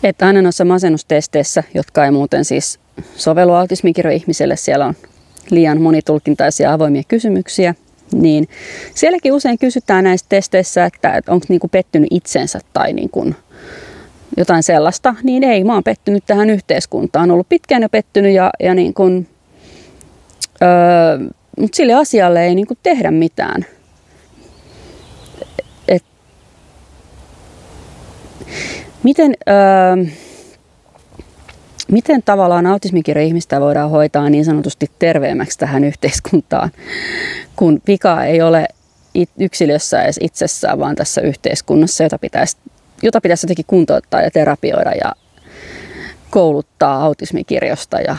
Että aina noissa masennustesteissä, jotka ei muuten siis sovellu autismikirjo-ihmiselle, siellä on liian monitulkintaisia avoimia kysymyksiä, niin sielläkin usein kysytään näissä testeissä, että onko niinku pettynyt itsensä tai niinku jotain sellaista, niin ei, mä oon pettynyt tähän yhteiskuntaan, ollut pitkään jo pettynyt ja niinku, mutta sille asialle ei niinku tehdä mitään. Miten tavallaan autismikirjo-ihmistä voidaan hoitaa niin sanotusti terveemmäksi tähän yhteiskuntaan, kun vika ei ole yksilössä edes itsessään, vaan tässä yhteiskunnassa, jota pitäisi jotenkin kuntouttaa ja terapioida ja kouluttaa autismikirjosta. Ja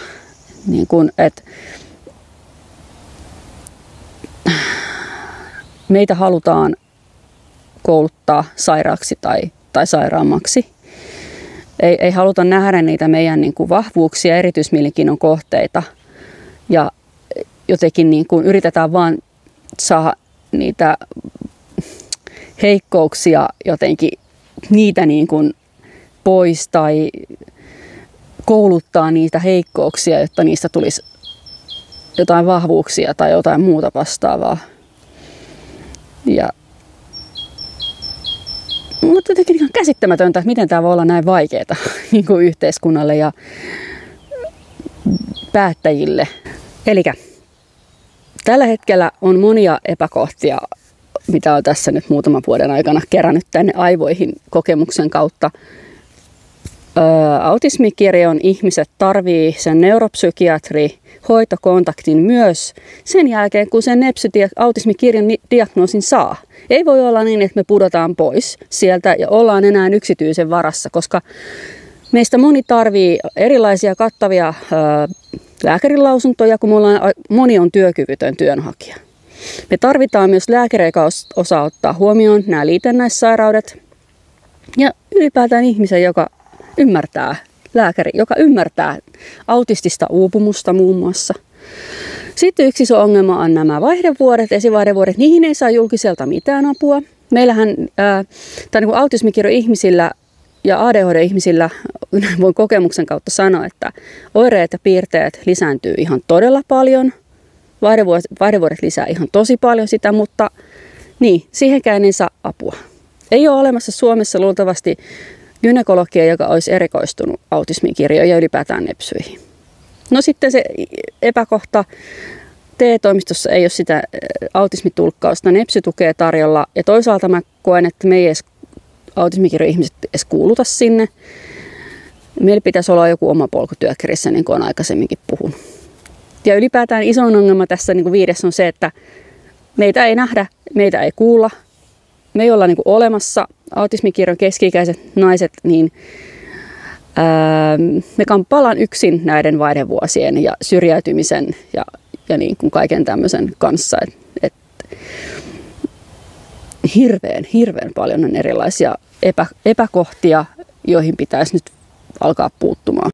niin kun, meitä halutaan kouluttaa sairaaksi tai sairaammaksi. Ei haluta nähdä niitä meidän niin kuin vahvuuksia, erityismielenkiinnon kohteita ja jotenkin niin kuin yritetään vaan saada niitä heikkouksia jotenkin niitä niin kuin pois tai kouluttaa niitä heikkouksia, jotta niistä tulisi jotain vahvuuksia tai jotain muuta vastaavaa. Mutta jotenkin ihan käsittämätöntä, että miten tämä voi olla näin vaikeaa niin kuin yhteiskunnalle ja päättäjille. Elikkä tällä hetkellä on monia epäkohtia, mitä on tässä nyt muutaman vuoden aikana kerännyt tänne aivoihin kokemuksen kautta. Autismikirjon ihmiset tarvii sen neuropsykiatri hoitokontaktin myös sen jälkeen, kun sen autismikirjon diagnoosin saa. Ei voi olla niin, että me pudotaan pois sieltä ja ollaan enää yksityisen varassa, koska meistä moni tarvii erilaisia kattavia lääkärinlausuntoja, kun moni on työkyvytön työnhakija. Me tarvitaan myös lääkäri, joka osaa ottaa huomioon nämä liitännäissairaudet ja ylipäätään ihmisen, joka ymmärtää autistista uupumusta muun muassa. Sitten yksi iso ongelma on nämä vaihdevuodet, esivaihdevuodet. Niihin ei saa julkiselta mitään apua. Meillähän niin autismikirjo-ihmisillä ja ADHD-ihmisillä voin kokemuksen kautta sanoa, että oireet ja piirteet lisääntyy ihan todella paljon. Vaihdevuodet lisää ihan tosi paljon sitä, mutta niin, siihenkään ei saa apua. Ei ole olemassa Suomessa luultavasti gynekologia, joka olisi erikoistunut autismikirjoon ja ylipäätään nepsyihin. No sitten se epäkohta, TE-toimistossa ei ole sitä autismitulkkausta, nepsytukea tarjolla ja toisaalta mä koen, että me ei edes autismikirjo-ihmiset edes kuuluta sinne. Meillä pitäisi olla joku oma polku työkkärissä, niin kuin olen aikaisemminkin puhunut. Ja ylipäätään isoin ongelma tässä niin kuin 5 on se, että meitä ei nähdä, meitä ei kuulla. Me ei olla niin kuin olemassa. Autismikirjon keski-ikäiset naiset, niin me kamppaillaan yksin näiden vaihdevuosien ja syrjäytymisen ja niin kuin kaiken tämmöisen kanssa. Hirveän paljon on erilaisia epäkohtia, joihin pitäisi nyt alkaa puuttumaan.